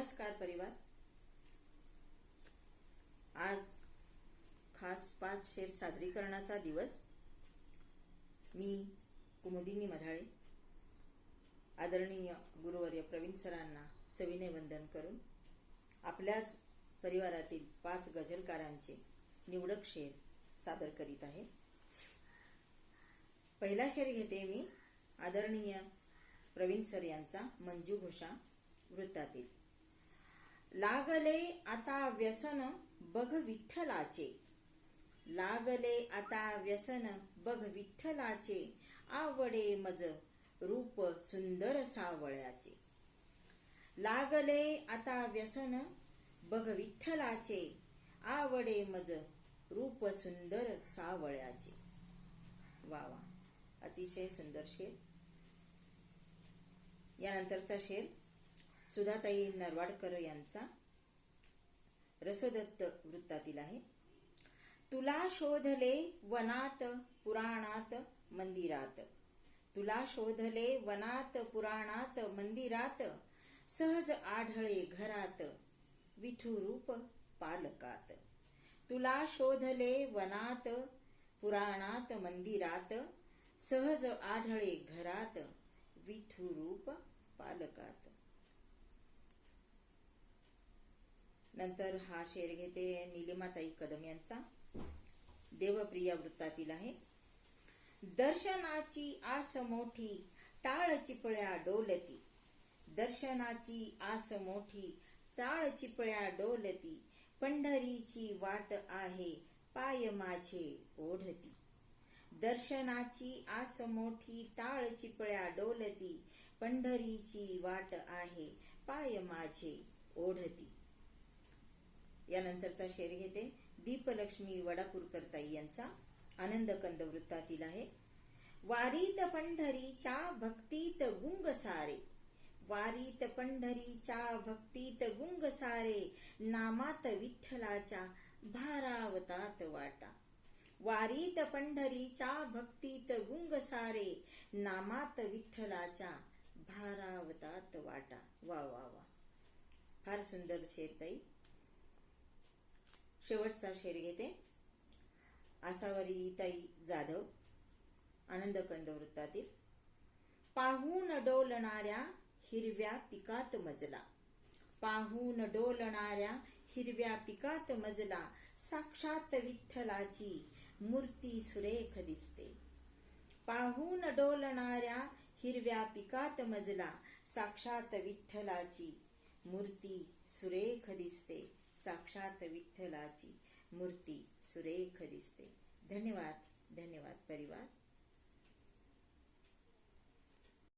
नमस्कार परिवार। आज खास 5 शेर सादरीकरणाचा दिवस। मी कुमुदिनी मधाळे आदरणीय गुरुवर्य प्रवीण सरांना सविनय वंदन करून आपल्याच परिवारातील 5 गझलकारांचे निवडक शेर सादर करीत आहे। पहिला शेर घेते मी आदरणीय प्रवीण सर यांचा मंजू घोषा वृत्तातील। लागले आता व्यसन बघ विठ्ठलाचे, लागले आता व्यसन बघ विठ्ठलाचे, आवडे मज रूप सुंदर सावळ्याचे। लागले आता व्यसन बघ विठ्ठलाचे, आवडे मज रूप सुंदर सावळ्याचे। वा वा, अतिशय सुंदर शेर। यानंतरचा शेर सुधाताई नरवाडकर यांचा रसोदत्त वृत्तातील आहे। तुला शोधले वनात पुराणात मंदिरात, तुला शोधले वनात पुराणात मंदिरात, सहज आढळे घरात विठू रूप पालकात। तुला शोधले वनात पुराणात मंदिरात, सहज आढळे घरात विठू रूप पालकात। नंतर हा शेर घेते नीलिमाताई कदम यांचा देवप्रिया वृत्तातील आहे। दर्शनाची आस मोठी टाळ चिपळ्या डोलती, दर्शनाची आस मोठी टाळ चिपळ्या डोलती, पंढरीची वाट आहे पाय माझे ओढती। दर्शनाची आस मोठी टाळ चिपळ्या डोलती, पंढरीची वाट आहे पाय माझे ओढती। यानंतरचा शेर घेते दीपलक्ष्मी वडापूरकर ताई यांचा आनंदकंद वृत्तातील आहे। वारीत पंढरीच्या भक्तीत गुंग सारे, वारीत पंढरीच्या भक्तीत गुंग सारे, नामात विठ्ठलाच्या भारावतात वाटा। वारीत पंढरीच्या भक्तीत गुंग सारे, नामात विठ्ठलाच्या भारावतात वाटा। वा वा वा, फार सुंदर शेर ताई। शेवटचा शेर घेते आसावरीताई जाधव आनंदकंद वृत्तातील। पाहून डोलणाऱ्या हिरव्या पिकात मजला, पाहून डोलणाऱ्या हिरव्या पिकात मजला, साक्षात विठ्ठलाची मूर्ती सुरेख दिसते। पाहून डोलणाऱ्या हिरव्या पिकात मजला, साक्षात विठ्ठलाची मूर्ती सुरेख दिसते, साक्षात विठ्ठलाची मूर्ती सुरेख दिसते। धन्यवाद धन्यवाद परिवार।